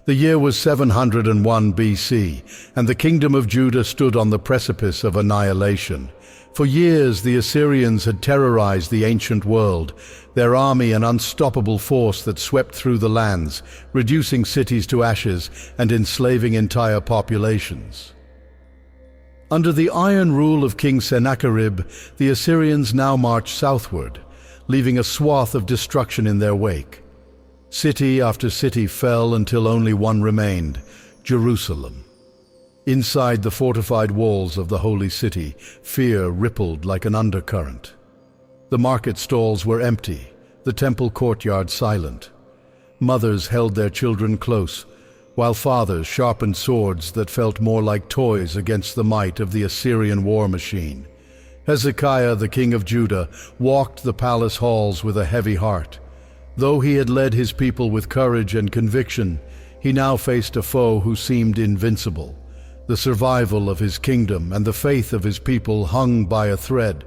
The year was 701 BC, and the kingdom of Judah stood on the precipice of annihilation. For years the Assyrians had terrorized the ancient world, their army an unstoppable force that swept through the lands, reducing cities to ashes and enslaving entire populations. Under the iron rule of King Sennacherib, the Assyrians now marched southward, leaving a swath of destruction in their wake. City after city fell until only one remained, Jerusalem. Inside the fortified walls of the holy city, fear rippled like an undercurrent. The market stalls were empty, the temple courtyard silent. Mothers held their children close, while fathers sharpened swords that felt more like toys against the might of the Assyrian war machine. Hezekiah, the king of Judah, walked the palace halls with a heavy heart. Though he had led his people with courage and conviction, he now faced a foe who seemed invincible. The survival of his kingdom and the faith of his people hung by a thread.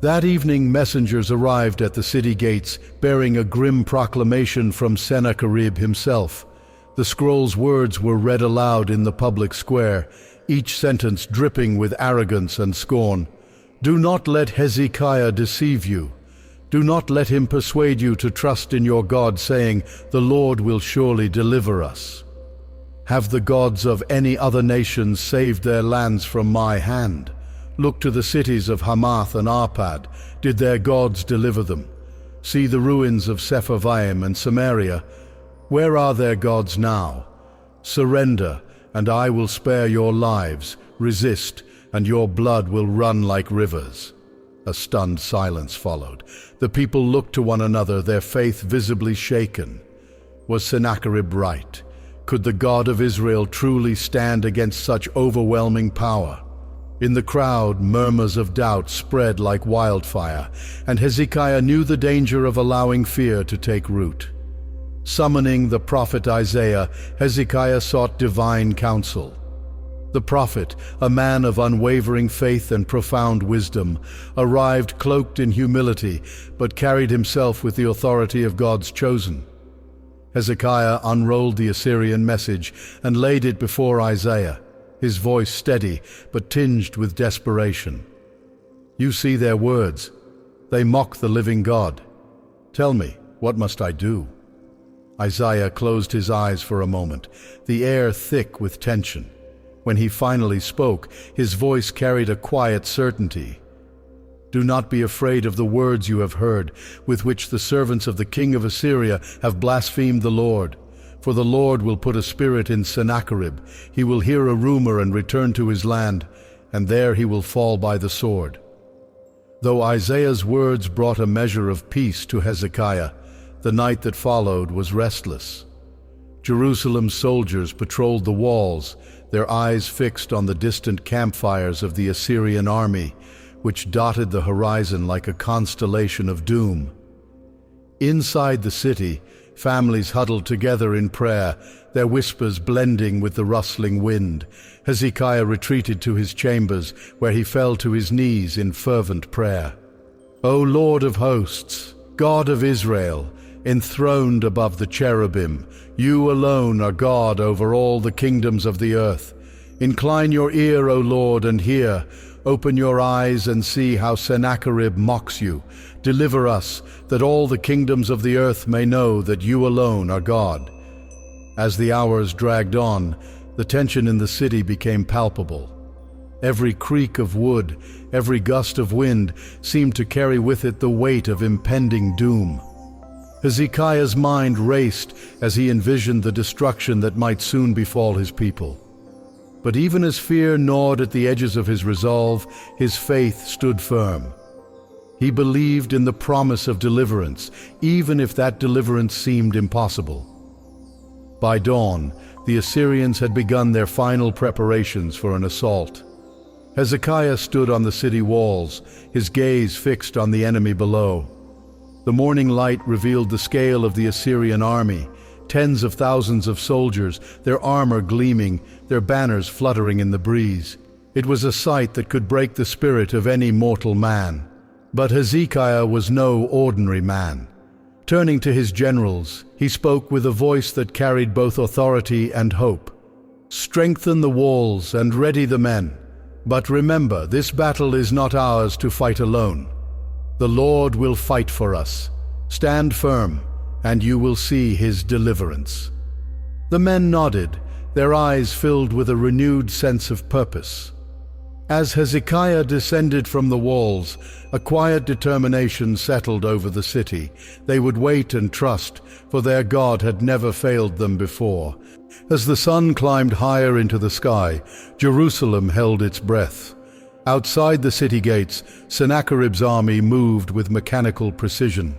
That evening messengers arrived at the city gates, bearing a grim proclamation from Sennacherib himself. The scroll's words were read aloud in the public square, each sentence dripping with arrogance and scorn. "Do not let Hezekiah deceive you. Do not let him persuade you to trust in your God, saying, 'The Lord will surely deliver us.' Have the gods of any other nation saved their lands from my hand? Look to the cities of Hamath and Arpad. Did their gods deliver them? See the ruins of Sepharvaim and Samaria. Where are their gods now? Surrender, and I will spare your lives. Resist, and your blood will run like rivers." A stunned silence followed. The people looked to one another, their faith visibly shaken. Was Sennacherib right? Could the God of Israel truly stand against such overwhelming power? In the crowd, murmurs of doubt spread like wildfire, and Hezekiah knew the danger of allowing fear to take root. Summoning the prophet Isaiah, Hezekiah sought divine counsel. The prophet, a man of unwavering faith and profound wisdom, arrived cloaked in humility, but carried himself with the authority of God's chosen. Hezekiah unrolled the Assyrian message and laid it before Isaiah, his voice steady but tinged with desperation. "You see their words. They mock the living God. Tell me, what must I do?" Isaiah closed his eyes for a moment, the air thick with tension. When he finally spoke, his voice carried a quiet certainty. "Do not be afraid of the words you have heard, with which the servants of the king of Assyria have blasphemed the Lord. For the Lord will put a spirit in Sennacherib. He will hear a rumor and return to his land, and there he will fall by the sword." Though Isaiah's words brought a measure of peace to Hezekiah, the night that followed was restless. Jerusalem's soldiers patrolled the walls, their eyes fixed on the distant campfires of the Assyrian army, which dotted the horizon like a constellation of doom. Inside the city, families huddled together in prayer, their whispers blending with the rustling wind. Hezekiah retreated to his chambers, where he fell to his knees in fervent prayer. "O Lord of hosts, God of Israel, enthroned above the cherubim, you alone are God over all the kingdoms of the earth. Incline your ear, O Lord, and hear. Open your eyes and see how Sennacherib mocks you. Deliver us, that all the kingdoms of the earth may know that you alone are God." As the hours dragged on, the tension in the city became palpable. Every creak of wood, every gust of wind seemed to carry with it the weight of impending doom. Hezekiah's mind raced as he envisioned the destruction that might soon befall his people. But even as fear gnawed at the edges of his resolve, his faith stood firm. He believed in the promise of deliverance, even if that deliverance seemed impossible. By dawn, the Assyrians had begun their final preparations for an assault. Hezekiah stood on the city walls, his gaze fixed on the enemy below. The morning light revealed the scale of the Assyrian army, tens of thousands of soldiers, their armor gleaming, their banners fluttering in the breeze. It was a sight that could break the spirit of any mortal man. But Hezekiah was no ordinary man. Turning to his generals, he spoke with a voice that carried both authority and hope. "Strengthen the walls and ready the men. But remember, this battle is not ours to fight alone. The Lord will fight for us. Stand firm, and you will see his deliverance." The men nodded, their eyes filled with a renewed sense of purpose. As Hezekiah descended from the walls, a quiet determination settled over the city. They would wait and trust, for their God had never failed them before. As the sun climbed higher into the sky, Jerusalem held its breath. Outside the city gates, Sennacherib's army moved with mechanical precision.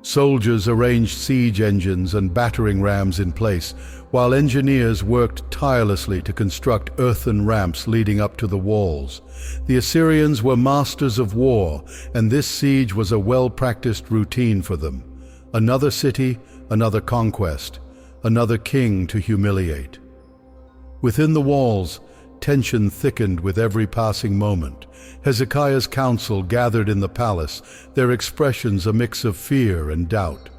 Soldiers arranged siege engines and battering rams in place, while engineers worked tirelessly to construct earthen ramps leading up to the walls. The Assyrians were masters of war, and this siege was a well-practiced routine for them. Another city, another conquest, another king to humiliate. Within the walls, tension thickened with every passing moment. Hezekiah's council gathered in the palace, their expressions a mix of fear and doubt.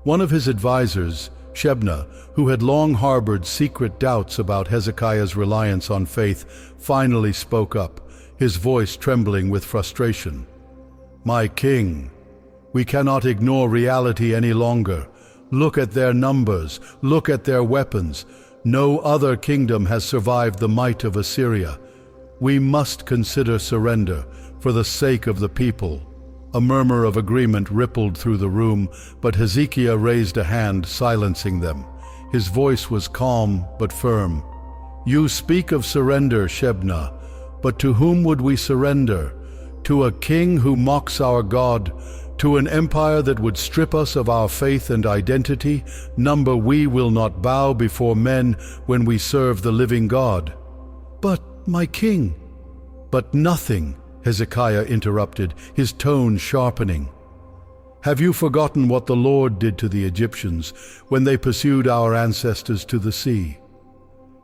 One of his advisors, Shebna, who had long harbored secret doubts about Hezekiah's reliance on faith, finally spoke up, his voice trembling with frustration. "My king, we cannot ignore reality any longer. Look at their numbers, look at their weapons. No other kingdom has survived the might of Assyria. We must consider surrender for the sake of the people." A murmur of agreement rippled through the room, but Hezekiah raised a hand, silencing them. His voice was calm but firm. "You speak of surrender, Shebna, but to whom would we surrender? To a king who mocks our God? To an empire that would strip us of our faith and identity? Number, we will not bow before men when we serve the living God." "But, my king—" "But nothing," Hezekiah interrupted, his tone sharpening. "Have you forgotten what the Lord did to the Egyptians when they pursued our ancestors to the sea?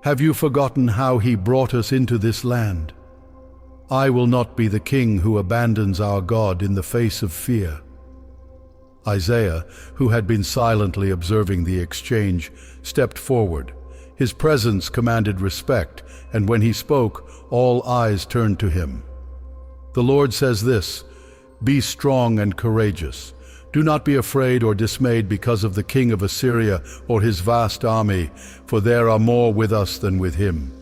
Have you forgotten how he brought us into this land? I will not be the king who abandons our God in the face of fear." Isaiah, who had been silently observing the exchange, stepped forward. His presence commanded respect, and when he spoke, all eyes turned to him. "The Lord says this: be strong and courageous. Do not be afraid or dismayed because of the king of Assyria or his vast army, for there are more with us than with him.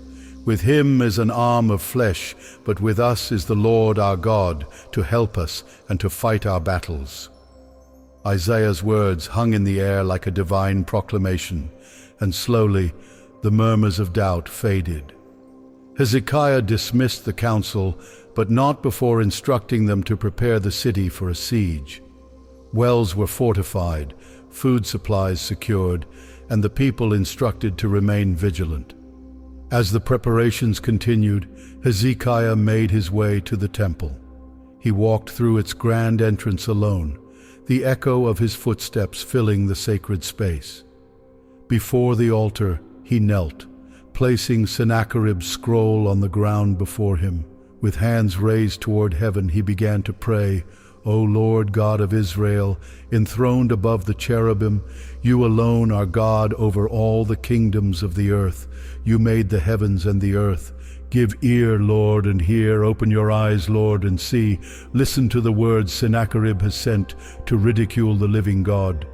With him is an arm of flesh, but with us is the Lord our God to help us and to fight our battles." Isaiah's words hung in the air like a divine proclamation, and slowly the murmurs of doubt faded. Hezekiah dismissed the council, but not before instructing them to prepare the city for a siege. Wells were fortified, food supplies secured, and the people instructed to remain vigilant. As the preparations continued, Hezekiah made his way to the temple. He walked through its grand entrance alone, the echo of his footsteps filling the sacred space. Before the altar, he knelt, placing Sennacherib's scroll on the ground before him. With hands raised toward heaven, he began to pray, "O Lord God of Israel, enthroned above the cherubim, you alone are God over all the kingdoms of the earth. You made the heavens and the earth. Give ear, Lord, and hear. Open your eyes, Lord, and see. Listen to the words Sennacherib has sent to ridicule the living God.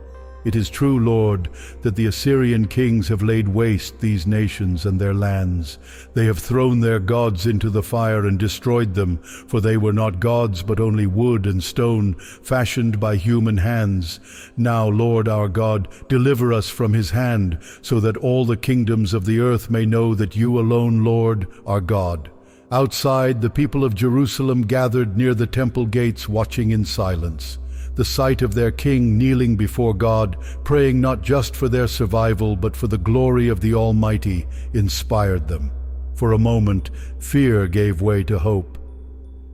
It is true, Lord, that the Assyrian kings have laid waste these nations and their lands. They have thrown their gods into the fire and destroyed them, for they were not gods but only wood and stone, fashioned by human hands. Now, Lord our God, deliver us from his hand, so that all the kingdoms of the earth may know that you alone, Lord, are God." Outside, the people of Jerusalem gathered near the temple gates, watching in silence. The sight of their king kneeling before God, praying not just for their survival but for the glory of the Almighty, inspired them. For a moment, fear gave way to hope.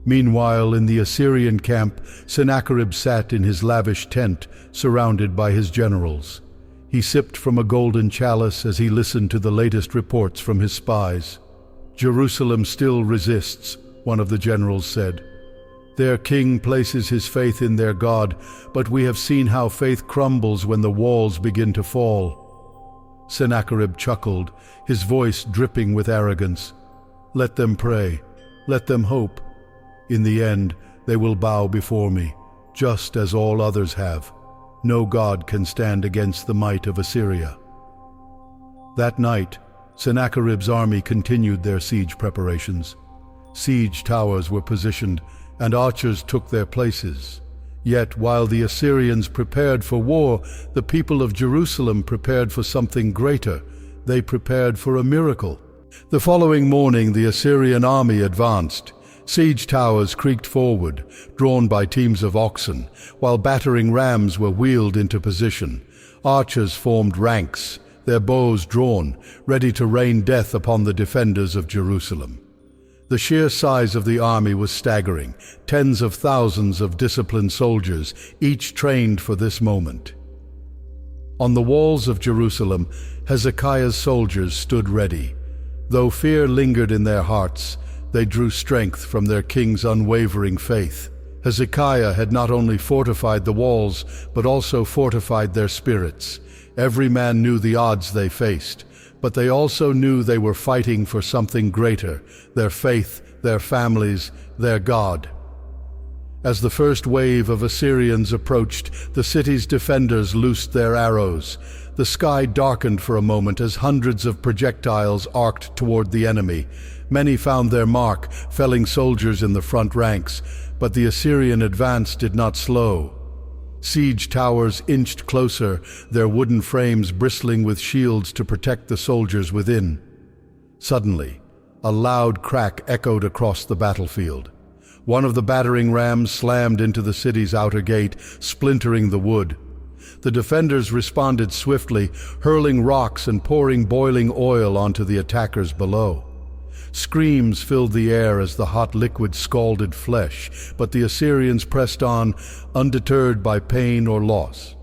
Meanwhile, in the Assyrian camp, Sennacherib sat in his lavish tent, surrounded by his generals. He sipped from a golden chalice as he listened to the latest reports from his spies. "Jerusalem still resists," one of the generals said. Their king places his faith in their God, but we have seen how faith crumbles when the walls begin to fall." Sennacherib chuckled, his voice dripping with arrogance. "Let them pray. Let them hope. In the end, they will bow before me, just as all others have. No God can stand against the might of Assyria." That night, Sennacherib's army continued their siege preparations. Siege towers were positioned, and archers took their places. Yet, while the Assyrians prepared for war, the people of Jerusalem prepared for something greater. They prepared for a miracle. The following morning, the Assyrian army advanced. Siege towers creaked forward, drawn by teams of oxen, while battering rams were wheeled into position. Archers formed ranks, their bows drawn, ready to rain death upon the defenders of Jerusalem. The sheer size of the army was staggering, tens of thousands of disciplined soldiers, each trained for this moment. On the walls of Jerusalem, Hezekiah's soldiers stood ready. Though fear lingered in their hearts, they drew strength from their king's unwavering faith. Hezekiah had not only fortified the walls, but also fortified their spirits. Every man knew the odds they faced, but they also knew they were fighting for something greater, their faith, their families, their God. As the first wave of Assyrians approached, the city's defenders loosed their arrows. The sky darkened for a moment as hundreds of projectiles arced toward the enemy. Many found their mark, felling soldiers in the front ranks, but the Assyrian advance did not slow. Siege towers inched closer, their wooden frames bristling with shields to protect the soldiers within. Suddenly, a loud crack echoed across the battlefield. One of the battering rams slammed into the city's outer gate, splintering the wood. The defenders responded swiftly, hurling rocks and pouring boiling oil onto the attackers below. Screams filled the air as the hot liquid scalded flesh, but the Assyrians pressed on, undeterred by pain or loss.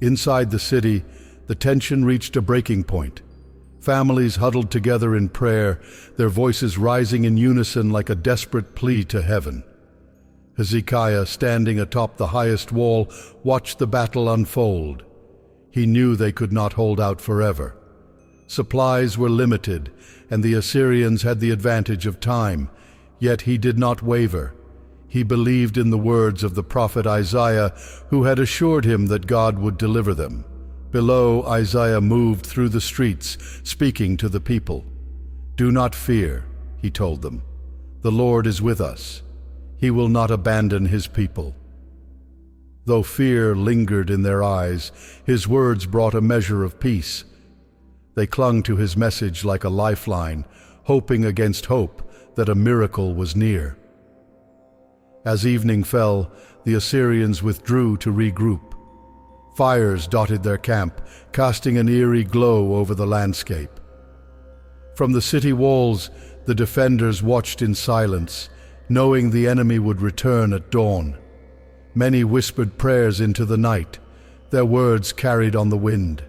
Inside the city, the tension reached a breaking point. Families huddled together in prayer, their voices rising in unison like a desperate plea to heaven. Hezekiah, standing atop the highest wall, watched the battle unfold. He knew they could not hold out forever. Supplies were limited, and the Assyrians had the advantage of time, yet he did not waver. He believed in the words of the prophet Isaiah, who had assured him that God would deliver them. Below, Isaiah moved through the streets, speaking to the people. "Do not fear," he told them. "The Lord is with us. He will not abandon his people." Though fear lingered in their eyes, his words brought a measure of peace. They clung to his message like a lifeline, hoping against hope that a miracle was near. As evening fell, the Assyrians withdrew to regroup. Fires dotted their camp, casting an eerie glow over the landscape. From the city walls, the defenders watched in silence, knowing the enemy would return at dawn. Many whispered prayers into the night, their words carried on the wind.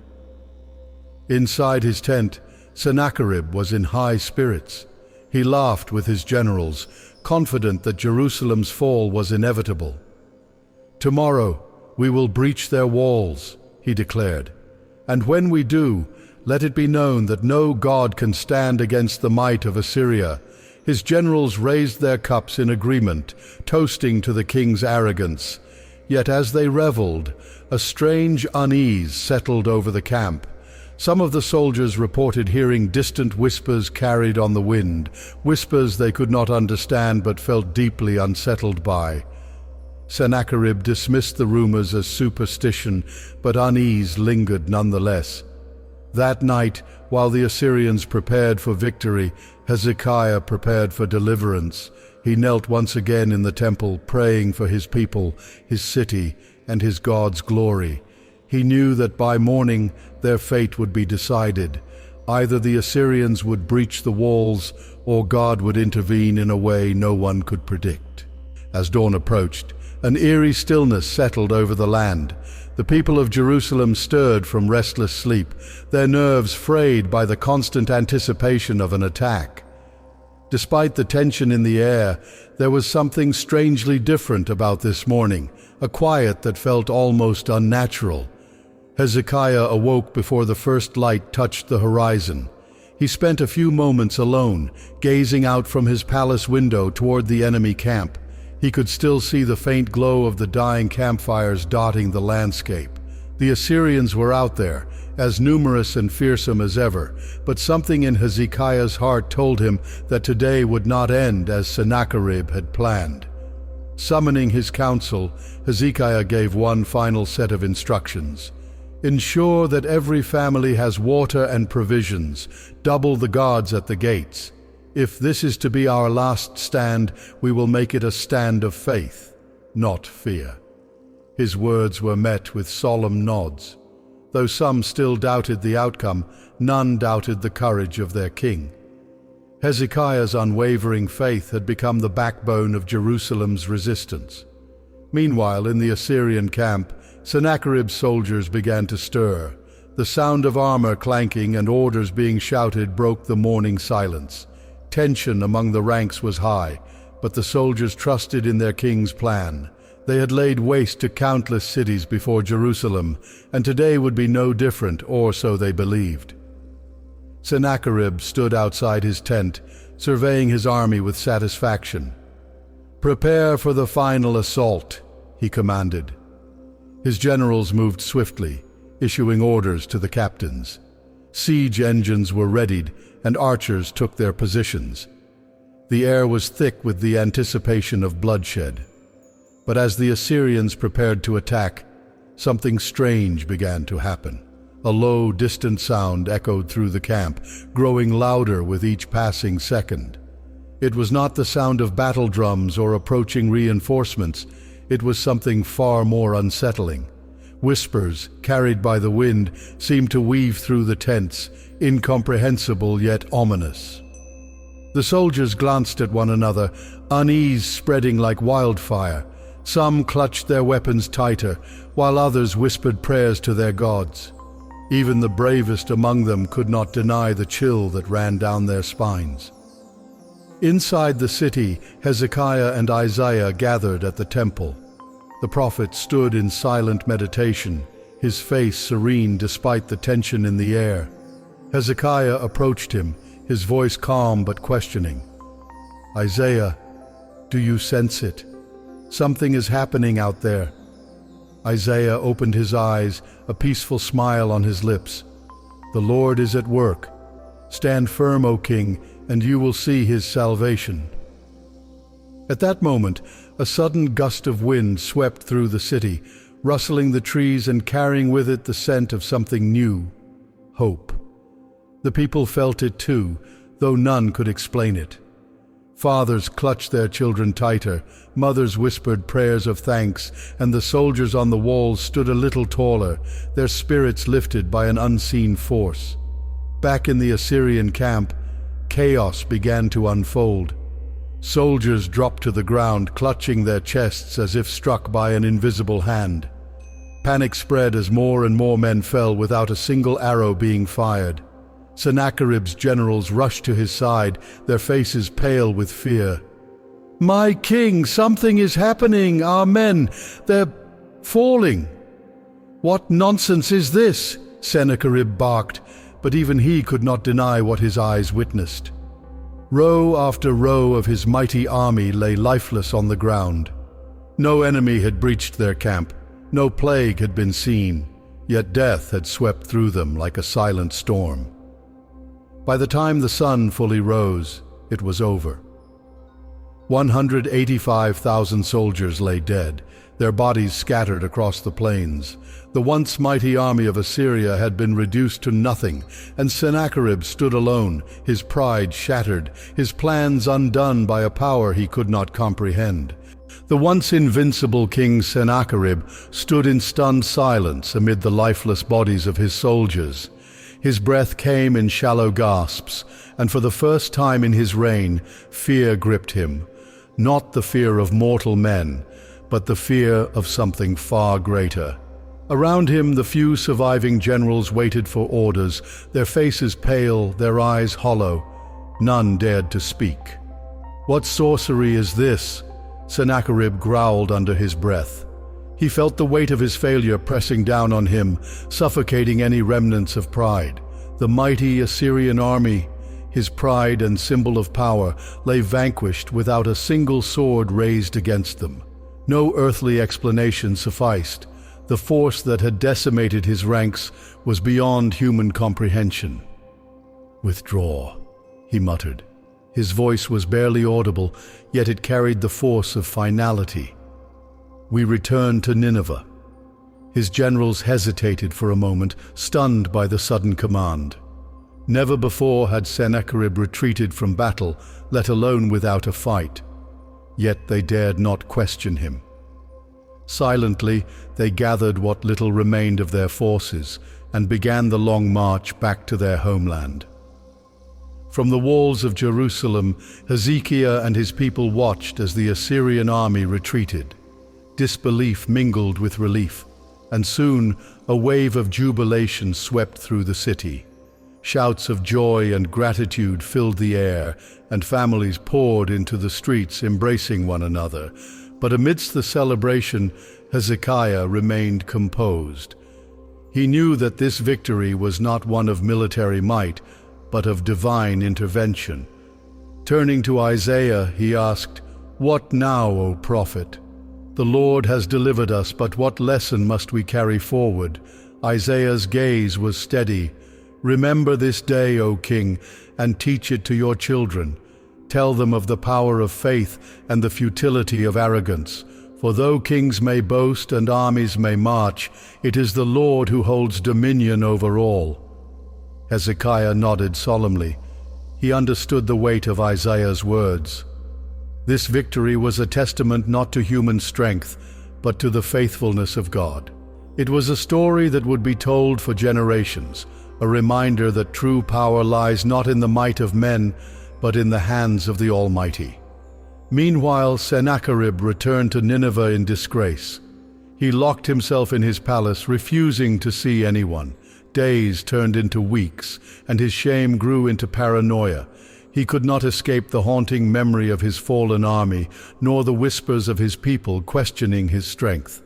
Inside his tent, Sennacherib was in high spirits. He laughed with his generals, confident that Jerusalem's fall was inevitable. "Tomorrow we will breach their walls," he declared. "And when we do, let it be known that no God can stand against the might of Assyria." His generals raised their cups in agreement, toasting to the king's arrogance. Yet as they reveled, a strange unease settled over the camp. Some of the soldiers reported hearing distant whispers carried on the wind, whispers they could not understand but felt deeply unsettled by. Sennacherib dismissed the rumors as superstition, but unease lingered nonetheless. That night, while the Assyrians prepared for victory, Hezekiah prepared for deliverance. He knelt once again in the temple, praying for his people, his city, and his God's glory. He knew that by morning their fate would be decided. Either the Assyrians would breach the walls, or God would intervene in a way no one could predict. As dawn approached, an eerie stillness settled over the land. The people of Jerusalem stirred from restless sleep, their nerves frayed by the constant anticipation of an attack. Despite the tension in the air, there was something strangely different about this morning, a quiet that felt almost unnatural. Hezekiah awoke before the first light touched the horizon. He spent a few moments alone, gazing out from his palace window toward the enemy camp. He could still see the faint glow of the dying campfires dotting the landscape. The Assyrians were out there, as numerous and fearsome as ever, but something in Hezekiah's heart told him that today would not end as Sennacherib had planned. Summoning his council, Hezekiah gave one final set of instructions. Ensure that every family has water and provisions. Double the guards at the gates. If this is to be our last stand, we will make it a stand of faith, not fear. His words were met with solemn nods. Though some still doubted the outcome, none doubted the courage of their king. Hezekiah's unwavering faith had become the backbone of Jerusalem's resistance. Meanwhile, in the Assyrian camp, Sennacherib's soldiers began to stir. The sound of armor clanking and orders being shouted broke the morning silence. Tension among the ranks was high, but the soldiers trusted in their king's plan. They had laid waste to countless cities before Jerusalem, and today would be no different, or so they believed. Sennacherib stood outside his tent, surveying his army with satisfaction. "Prepare for the final assault," he commanded. His generals moved swiftly, issuing orders to the captains. Siege engines were readied, and archers took their positions. The air was thick with the anticipation of bloodshed. But as the Assyrians prepared to attack, something strange began to happen. A low, distant sound echoed through the camp, growing louder with each passing second. It was not the sound of battle drums or approaching reinforcements. It was something far more unsettling. Whispers, carried by the wind, seemed to weave through the tents, incomprehensible yet ominous. The soldiers glanced at one another, unease spreading like wildfire. Some clutched their weapons tighter, while others whispered prayers to their gods. Even the bravest among them could not deny the chill that ran down their spines. Inside the city, Hezekiah and Isaiah gathered at the temple. The prophet stood in silent meditation, his face serene despite the tension in the air. Hezekiah approached him, his voice calm but questioning. "Isaiah, do you sense it? Something is happening out there." Isaiah opened his eyes, a peaceful smile on his lips. "The Lord is at work. Stand firm, O king, and you will see his salvation." At that moment, a sudden gust of wind swept through the city, rustling the trees and carrying with it the scent of something new, hope. The people felt it too, though none could explain it. Fathers clutched their children tighter, mothers whispered prayers of thanks, and the soldiers on the walls stood a little taller, their spirits lifted by an unseen force. Back in the Assyrian camp, chaos began to unfold. Soldiers dropped to the ground, clutching their chests as if struck by an invisible hand. Panic spread as more and more men fell without a single arrow being fired. Sennacherib's generals rushed to his side, their faces pale with fear. "My king, something is happening! Our men, they're falling!" "What nonsense is this?" Sennacherib barked, but even he could not deny what his eyes witnessed. Row after row of his mighty army lay lifeless on the ground. No enemy had breached their camp, no plague had been seen, yet death had swept through them like a silent storm. By the time the sun fully rose, it was over. 185,000 soldiers lay dead, their bodies scattered across the plains. The once mighty army of Assyria had been reduced to nothing, and Sennacherib stood alone, his pride shattered, his plans undone by a power he could not comprehend. The once invincible King Sennacherib stood in stunned silence amid the lifeless bodies of his soldiers. His breath came in shallow gasps, and for the first time in his reign, fear gripped him. Not the fear of mortal men, but the fear of something far greater. Around him, the few surviving generals waited for orders, their faces pale, their eyes hollow. None dared to speak. "What sorcery is this?" Sennacherib growled under his breath. He felt the weight of his failure pressing down on him, suffocating any remnants of pride. The mighty Assyrian army, his pride and symbol of power, lay vanquished without a single sword raised against them. No earthly explanation sufficed. The force that had decimated his ranks was beyond human comprehension. "Withdraw," he muttered. His voice was barely audible, yet it carried the force of finality. "We return to Nineveh." His generals hesitated for a moment, stunned by the sudden command. Never before had Sennacherib retreated from battle, let alone without a fight. Yet they dared not question him. Silently, they gathered what little remained of their forces and began the long march back to their homeland. From the walls of Jerusalem, Hezekiah and his people watched as the Assyrian army retreated. Disbelief mingled with relief, and soon a wave of jubilation swept through the city. Shouts of joy and gratitude filled the air, and families poured into the streets embracing one another. But amidst the celebration, Hezekiah remained composed. He knew that this victory was not one of military might, but of divine intervention. Turning to Isaiah, he asked, "What now, O prophet? The Lord has delivered us, but what lesson must we carry forward?" Isaiah's gaze was steady. "Remember this day, O king, and teach it to your children. Tell them of the power of faith and the futility of arrogance. For though kings may boast and armies may march, it is the Lord who holds dominion over all." Hezekiah nodded solemnly. He understood the weight of Isaiah's words. This victory was a testament not to human strength, but to the faithfulness of God. It was a story that would be told for generations, a reminder that true power lies not in the might of men, but in the hands of the Almighty. Meanwhile, Sennacherib returned to Nineveh in disgrace. He locked himself in his palace, refusing to see anyone. Days turned into weeks, and his shame grew into paranoia. He could not escape the haunting memory of his fallen army, nor the whispers of his people questioning his strength.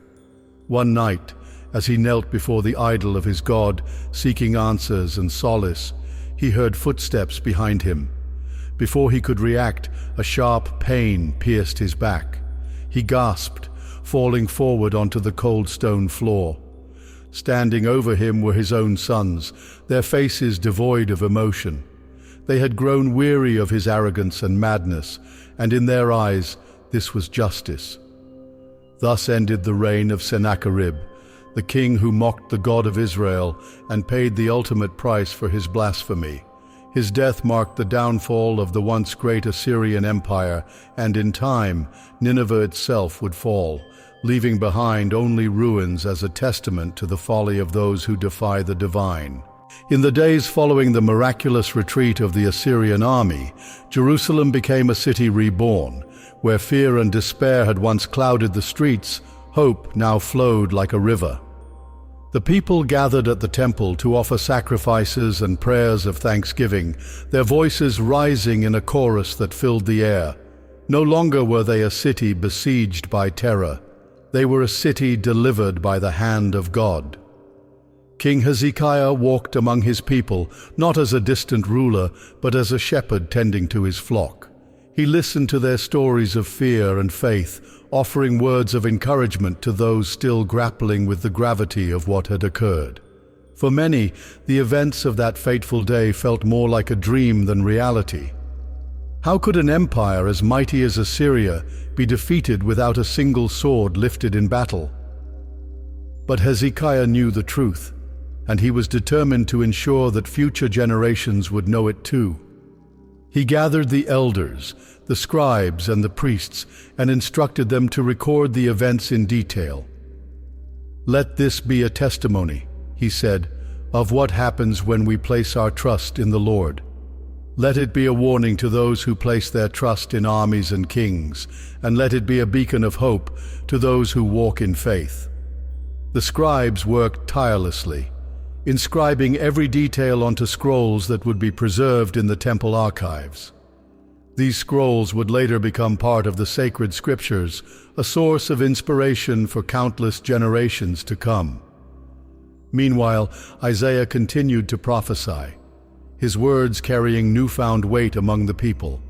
One night, as he knelt before the idol of his god, seeking answers and solace, he heard footsteps behind him. Before he could react, a sharp pain pierced his back. He gasped, falling forward onto the cold stone floor. Standing over him were his own sons, their faces devoid of emotion. They had grown weary of his arrogance and madness, and in their eyes this was justice. Thus ended the reign of Sennacherib, the king who mocked the God of Israel and paid the ultimate price for his blasphemy. His death marked the downfall of the once great Assyrian Empire, and in time, Nineveh itself would fall, leaving behind only ruins as a testament to the folly of those who defy the divine. In the days following the miraculous retreat of the Assyrian army, Jerusalem became a city reborn. Where fear and despair had once clouded the streets, hope now flowed like a river. The people gathered at the temple to offer sacrifices and prayers of thanksgiving, their voices rising in a chorus that filled the air. No longer were they a city besieged by terror. They were a city delivered by the hand of God. King Hezekiah walked among his people, not as a distant ruler, but as a shepherd tending to his flock. He listened to their stories of fear and faith, offering words of encouragement to those still grappling with the gravity of what had occurred. For many, the events of that fateful day felt more like a dream than reality. How could an empire as mighty as Assyria be defeated without a single sword lifted in battle? But Hezekiah knew the truth, and he was determined to ensure that future generations would know it too. He gathered the elders, the scribes and the priests, and instructed them to record the events in detail. "Let this be a testimony," he said, "of what happens when we place our trust in the Lord. Let it be a warning to those who place their trust in armies and kings, and let it be a beacon of hope to those who walk in faith." The scribes worked tirelessly, inscribing every detail onto scrolls that would be preserved in the temple archives. These scrolls would later become part of the sacred scriptures, a source of inspiration for countless generations to come. Meanwhile, Isaiah continued to prophesy, his words carrying newfound weight among the people.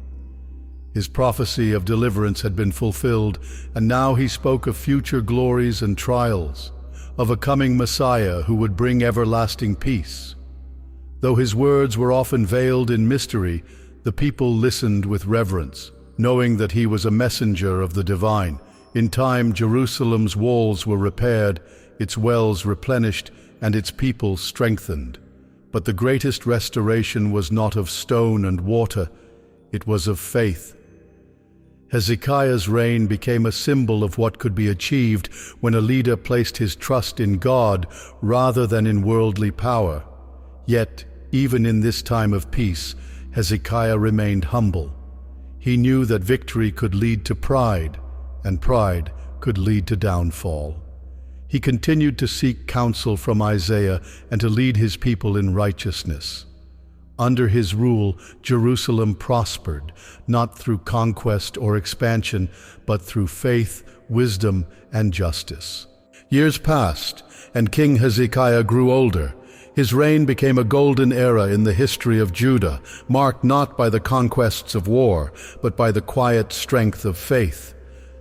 His prophecy of deliverance had been fulfilled, and now he spoke of future glories and trials, of a coming Messiah who would bring everlasting peace. Though his words were often veiled in mystery, the people listened with reverence, knowing that he was a messenger of the divine. In time, Jerusalem's walls were repaired, its wells replenished, and its people strengthened. But the greatest restoration was not of stone and water, it was of faith. Hezekiah's reign became a symbol of what could be achieved when a leader placed his trust in God rather than in worldly power. Yet, even in this time of peace, Hezekiah remained humble. He knew that victory could lead to pride, and pride could lead to downfall. He continued to seek counsel from Isaiah and to lead his people in righteousness. Under his rule, Jerusalem prospered, not through conquest or expansion, but through faith, wisdom, and justice. Years passed, and King Hezekiah grew older. His reign became a golden era in the history of Judah, marked not by the conquests of war, but by the quiet strength of faith.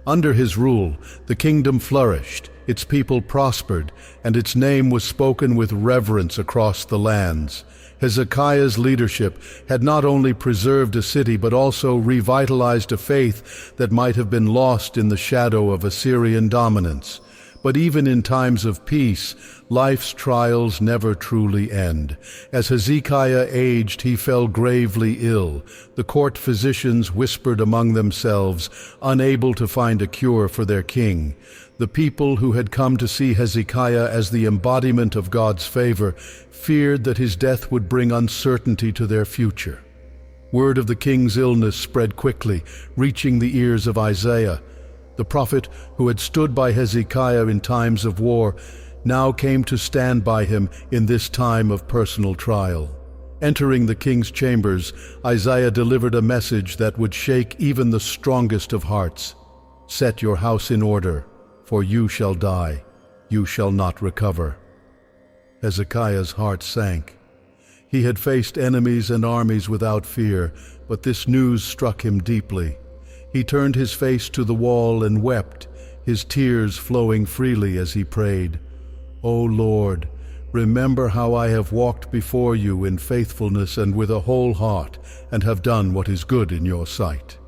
Under his rule, the kingdom flourished, its people prospered, and its name was spoken with reverence across the lands. Hezekiah's leadership had not only preserved a city but also revitalized a faith that might have been lost in the shadow of Assyrian dominance. But even in times of peace, life's trials never truly end. As Hezekiah aged, he fell gravely ill. The court physicians whispered among themselves, unable to find a cure for their king. The people who had come to see Hezekiah as the embodiment of God's favor feared that his death would bring uncertainty to their future. Word of the king's illness spread quickly, reaching the ears of Isaiah. The prophet who had stood by Hezekiah in times of war now came to stand by him in this time of personal trial. Entering the king's chambers, Isaiah delivered a message that would shake even the strongest of hearts. "Set your house in order, for you shall die, you shall not recover." Hezekiah's heart sank. He had faced enemies and armies without fear, but this news struck him deeply. He turned his face to the wall and wept, his tears flowing freely as he prayed. "O Lord, remember how I have walked before you in faithfulness and with a whole heart, and have done what is good in your sight."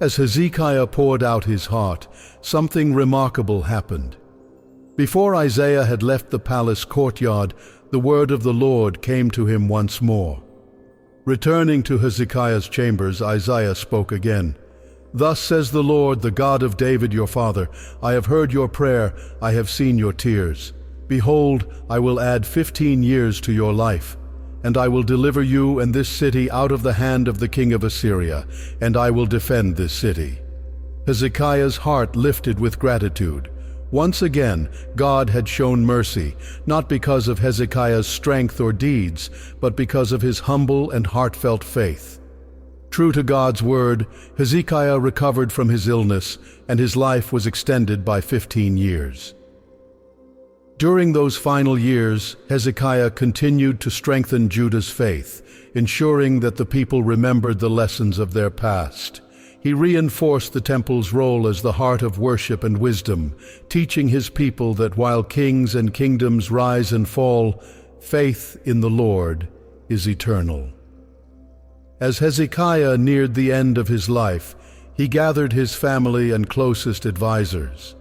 As Hezekiah poured out his heart, something remarkable happened. Before Isaiah had left the palace courtyard, the word of the Lord came to him once more. Returning to Hezekiah's chambers, Isaiah spoke again. "Thus says the Lord, the God of David your father, I have heard your prayer, I have seen your tears. Behold, I will add 15 years to your life, and I will deliver you and this city out of the hand of the king of Assyria, and I will defend this city." Hezekiah's heart lifted with gratitude. Once again, God had shown mercy, not because of Hezekiah's strength or deeds, but because of his humble and heartfelt faith. True to God's word, Hezekiah recovered from his illness, and his life was extended by 15 years. During those final years, Hezekiah continued to strengthen Judah's faith, ensuring that the people remembered the lessons of their past. He reinforced the temple's role as the heart of worship and wisdom, teaching his people that while kings and kingdoms rise and fall, faith in the Lord is eternal. As Hezekiah neared the end of his life, he gathered his family and closest advisors.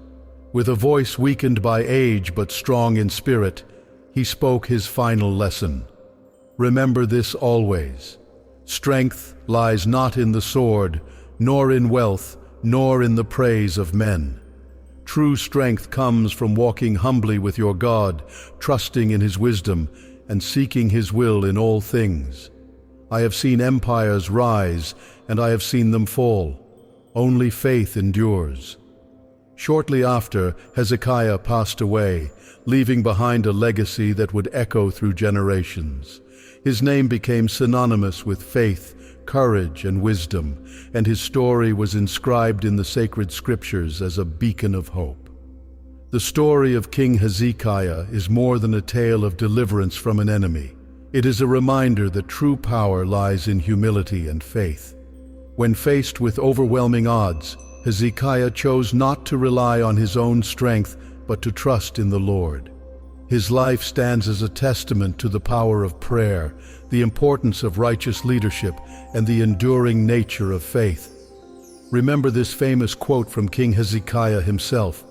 With a voice weakened by age but strong in spirit, he spoke his final lesson. "Remember this always. Strength lies not in the sword, nor in wealth, nor in the praise of men. True strength comes from walking humbly with your God, trusting in His wisdom, and seeking His will in all things. I have seen empires rise, and I have seen them fall. Only faith endures." Shortly after, Hezekiah passed away, leaving behind a legacy that would echo through generations. His name became synonymous with faith, courage, and wisdom, and his story was inscribed in the sacred scriptures as a beacon of hope. The story of King Hezekiah is more than a tale of deliverance from an enemy. It is a reminder that true power lies in humility and faith. When faced with overwhelming odds, Hezekiah chose not to rely on his own strength, but to trust in the Lord. His life stands as a testament to the power of prayer, the importance of righteous leadership, and the enduring nature of faith. Remember this famous quote from King Hezekiah himself: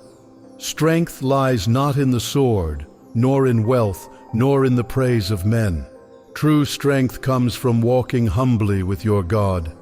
"Strength lies not in the sword, nor in wealth, nor in the praise of men. True strength comes from walking humbly with your God."